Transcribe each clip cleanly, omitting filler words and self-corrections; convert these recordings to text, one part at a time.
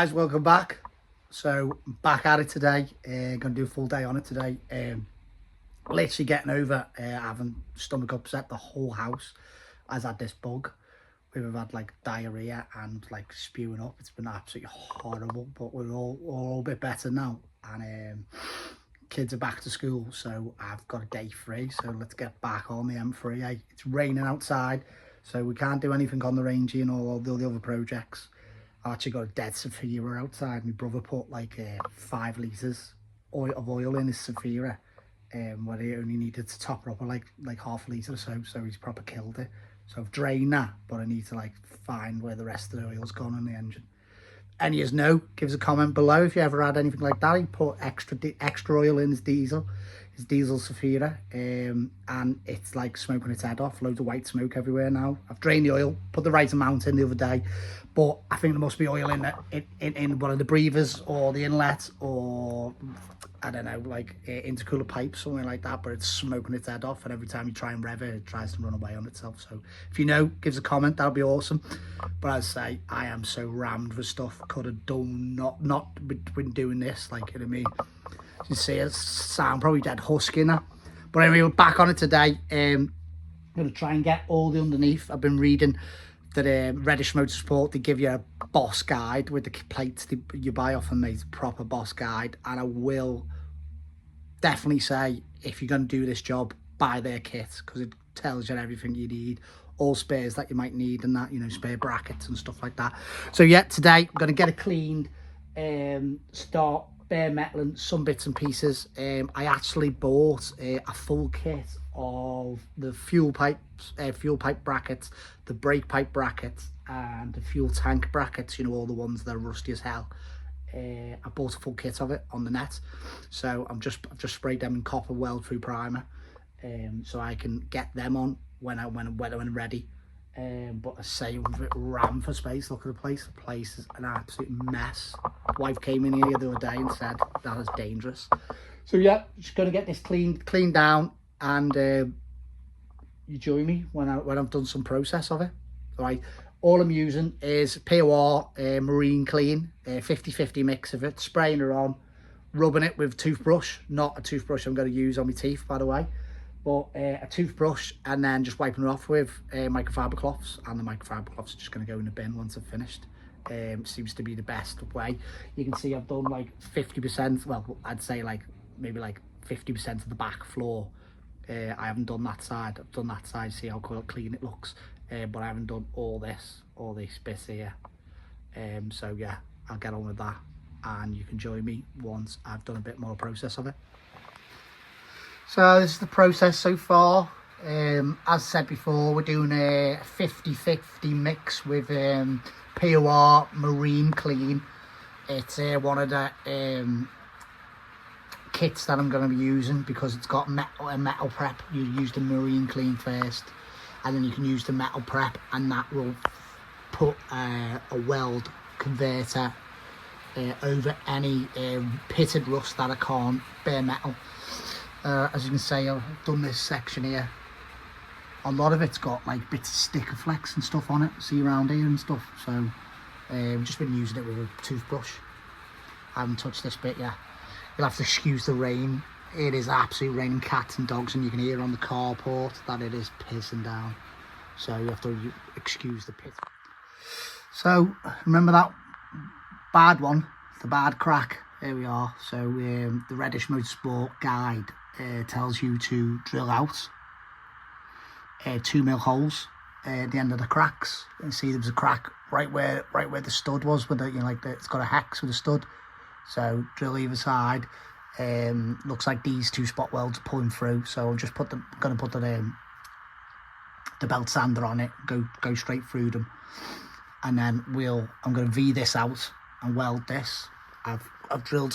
guys, welcome back. So back at it today. Gonna do a full day on it today. Literally getting over having stomach upset. The whole house has had this bug. We've had like diarrhea and like spewing up. It's been absolutely horrible, but we're all a bit better now. And kids are back to school, so I've got a day free. So let's get back on the M3. It's raining outside, so we can't do anything on the Rangy and all the other projects. I actually got a dead Safira outside. My brother put like 5 litres of oil in his Safira, where he only needed to top her up with like half a litre or so he's proper killed it. So I've drained that, but I need to like find where the rest of the oil's gone on the engine. Any of you know, give us a comment below if you ever had anything like that. He put extra oil in his diesel Safira, and it's like smoking its head off. Loads of white smoke everywhere now. I've drained the oil, put the right amount in the other day, but I think there must be oil in one of the breathers or the inlet, or I don't know, like intercooler pipes, something like that, but it's smoking its head off, and every time you try and rev it, it tries to run away on itself. So if you know, give us a comment, that'll be awesome. But as I say, I am so rammed with stuff. Could have done not been doing this, like, you know what I mean? You see it sound probably dead husky now. But anyway, we're back on it today. I'm going to try and get all the underneath. I've been reading that Redish Motorsport, they give you a boss guide with the plates you buy off them, mate, proper boss guide. And I will definitely say, if you're going to do this job, buy their kit, because it tells you everything you need, all spares that you might need, and that, you know, spare brackets and stuff like that. So yeah, today I'm going to get it cleaned, start bare metaling some bits and pieces. I actually bought a full kit of the fuel pipe brackets, the brake pipe brackets, and the fuel tank brackets, you know, all the ones that are rusty as hell. I bought a full kit of it on the net, so I've just sprayed them in copper weld through primer, so I can get them on when I'm ready. But I say, ram for space. Look at the place. The place is an absolute mess. Wife came in here the other day and said that is dangerous. So yeah, just gonna get this cleaned down, and you join me when I've done some process of it. Right. All I'm using is POR Marine Clean, 50-50 mix of it, spraying it on, rubbing it with a toothbrush, not a toothbrush I'm going to use on my teeth, by the way, but a toothbrush, and then just wiping it off with microfiber cloths, and the microfiber cloths are just going to go in the bin once I've finished. Seems to be the best way. You can see I've done like 50%, well, I'd say like maybe like 50% of the back floor. I haven't done that side. I've done that side, see how clean it looks. But I haven't done all these bits here. So yeah, I'll get on with that, and you can join me once I've done a bit more process of it. So this is the process so far. As said before, we're doing a 50-50 mix with POR Marine Clean. It's one of the kits that I'm going to be using, because it's got metal prep. You use the Marine Clean first, and then you can use the metal prep, and that will put a weld converter over any pitted rust that I can't bare metal. As you can see, I've done this section here. A lot of it's got like bits of sticker flex and stuff on it, see around here and stuff. So I've just been using it with a toothbrush. I haven't touched this bit yet. You'll have to excuse the rain. It is absolutely raining cats and dogs, and you can hear on the carport that it is pissing down. So you have to excuse the pit. So remember that bad one, the bad crack. There we are. So the Redish Motorsport guide tells you to drill out 2mm holes at the end of the cracks. You see there was a crack right where the stud was, with the, you know, like it's got a hex with a stud. So drill either side. Looks like these 2 spot welds are pulling through, so I'm just gonna put the belt sander on it, go straight through them, and then I'm gonna V this out and weld this. I've drilled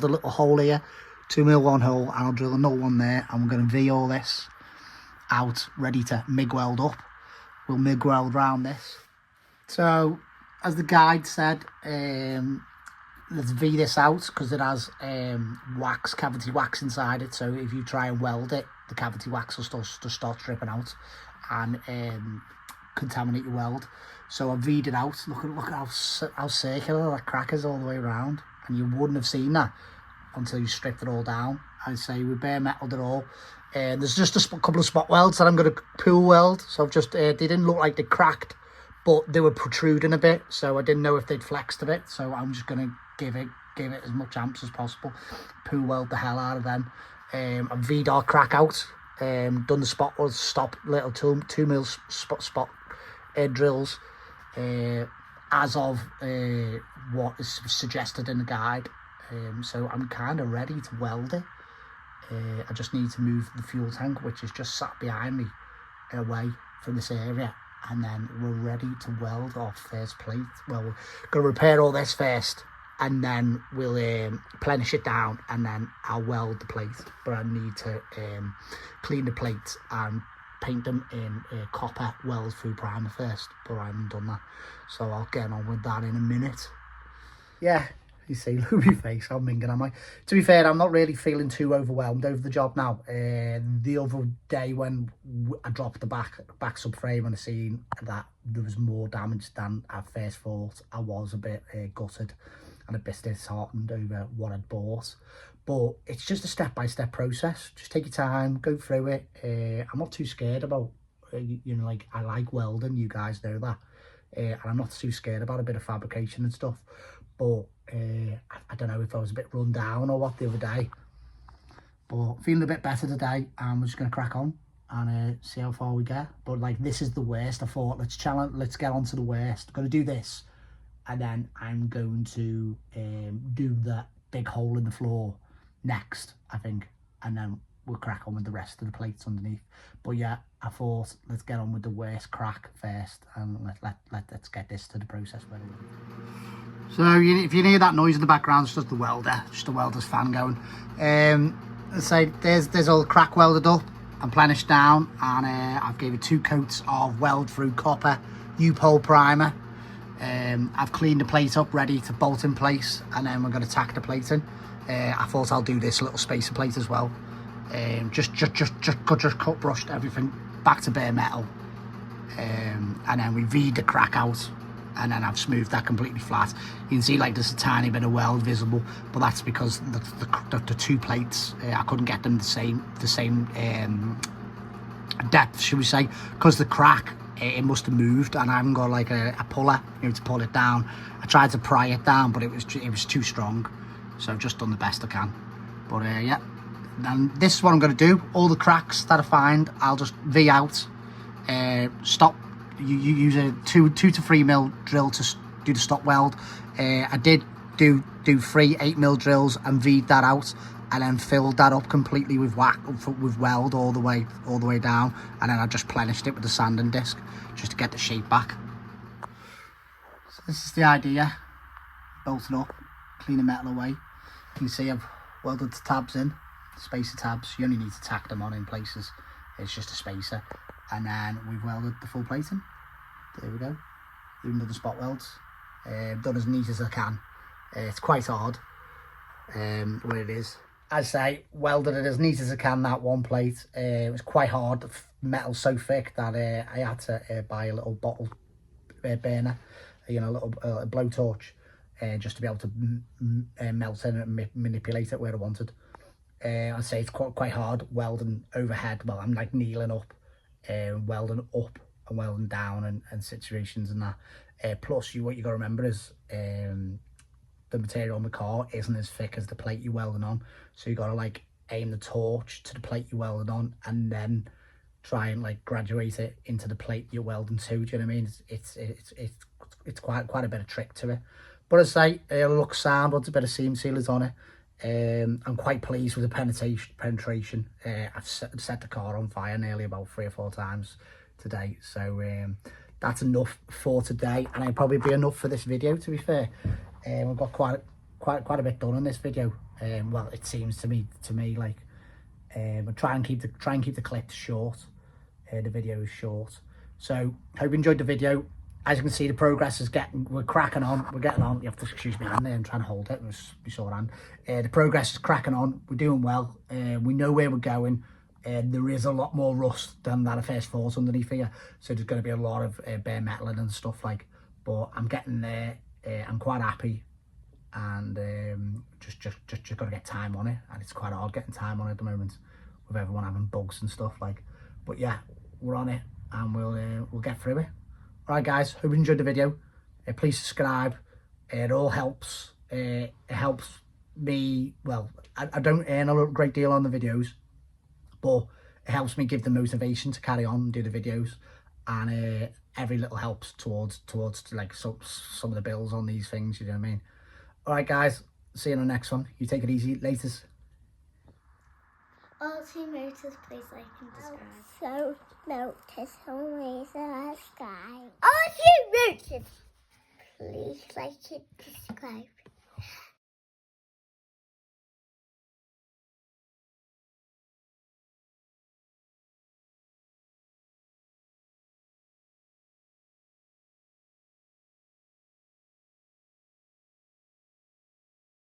a little hole here, 2mm one hole, and I'll drill another one there, and we're gonna V all this out, ready to MIG weld up. We'll MIG weld round this. So as the guide said, let's V this out, because it has cavity wax inside it, so if you try and weld it, the cavity wax will start dripping out, and contaminate your weld. So I V'd it out. Look at how circular that crack is all the way around, and you wouldn't have seen that until you stripped it all down. I'd say we bare metaled it all. There's just a couple of spot welds that I'm going to pool weld. So I've just they didn't look like they cracked, but they were protruding a bit, so I didn't know if they'd flexed a bit. So I'm just going to give it as much amps as possible, pool weld the hell out of them. I've V'd our crack out, done the spot was stop little 2 mil spot drills, as of what is suggested in the guide. So I'm kind of ready to weld it. I just need to move the fuel tank, which is just sat behind me, away from this area, and then we're ready to weld our first plate. Well, we're going to repair all this first, and then we'll plenish it down, and then I'll weld the plate. But I need to clean the plates and paint them in copper weld through primer first, but I haven't done that, so I'll get on with that in a minute. Yeah, you see, look at my face, how minging am I? To be fair, I'm not really feeling too overwhelmed over the job now. The other day when I dropped the back subframe and I seen that there was more damage than I first thought, I was a bit gutted and a bit disheartened over what I'd bought. But it's just a step-by-step process. Just take your time, go through it. I'm not too scared about, you know, like, I like welding, you guys know that. And I'm not too scared about a bit of fabrication and stuff. But I don't know if I was a bit run down or what the other day. But feeling a bit better today, and we're just going to crack on and see how far we get. But like, this is the worst. I thought, let's get on to the worst. Got to do this. And then I'm going to do that big hole in the floor next, I think, and then we'll crack on with the rest of the plates underneath. But yeah, I thought, let's get on with the worst crack first, and let's get this to the process. So if you hear that noise in the background, it's just the welder, just the welder's fan going. So there's all crack welded up and plenished down, and I've gave it 2 coats of weld through copper U-pole primer. I've cleaned the plate up, ready to bolt in place, and then we're going to tack the plate in. I thought I'll do this little spacer plate as well. Just cut brushed everything back to bare metal, and then we V'd the crack out, and then I've smoothed that completely flat. You can see like there's a tiny bit of weld visible, but that's because the 2 plates, I couldn't get them the same depth, should we say, because the crack, it must have moved, and I haven't got like a puller, you know, to pull it down. I tried to pry it down, but it was too strong, so I've just done the best I can. But yeah, and this is what I'm going to do. All the cracks that I find, I'll just V out, stop. You use a 2 to 3 mil drill to do the stop weld. I did do 3 8 mil drills and V'd that out, and then filled that up completely with weld all the way down, and then I just plenished it with a sanding disc just to get the shape back. So this is the idea. Bolted up, clean the metal away. You can see I've welded the tabs in, spacer tabs. You only need to tack them on in places. It's just a spacer, and then we've welded the full plating. There we go. Even though the spot welds, done as neat as I can. It's quite hard where it is. I say, welded it as neat as I can, that one plate. It was quite hard. The metal's so thick that I had to buy a little bottle burner, you know, a little blowtorch, just to be able to melt it and manipulate it where I wanted. I'd say it's quite hard welding overhead. Well, I'm like kneeling up, welding up and welding down and situations and that. Plus, what you got to remember is the material on the car isn't as thick as the plate you're welding on, so you got to like aim the torch to the plate you're welding on, and then try and like graduate it into the plate you're welding to. Do you know what I mean? It's quite a bit of trick to it, but as I say, it looks sound. Once a bit of seam sealers on it. I'm quite pleased with the penetration. I've set the car on fire nearly about 3 or 4 times today, so that's enough for today, and it'll probably be enough for this video, to be fair. We've got quite a bit done in this video. Well, it seems to me like, but try and keep the clips short. The video is short, so hope you enjoyed the video. As you can see, the progress is we're cracking on. We're getting on. You have to excuse me hand there and try and hold it with my short hand. The progress is cracking on. We're doing well. We know where we're going. there is a lot more rust than that I first thought underneath here, so there's going to be a lot of bare metal and stuff like, but I'm getting there. I'm quite happy, and just got to get time on it, and it's quite hard getting time on it at the moment with everyone having bugs and stuff like, but yeah, we're on it, and we'll get through it. All right guys, hope you enjoyed the video. Please subscribe. It all helps. It helps me. Well, I don't earn a great deal on the videos, but it helps me give the motivation to carry on and do the videos, and every little helps towards like some of the bills on these things, you know what I mean? All right guys, see you in the next one. You take it easy. Laters. All team motors, please like and subscribe. So notice always subscribe. All team motors, please like and subscribe.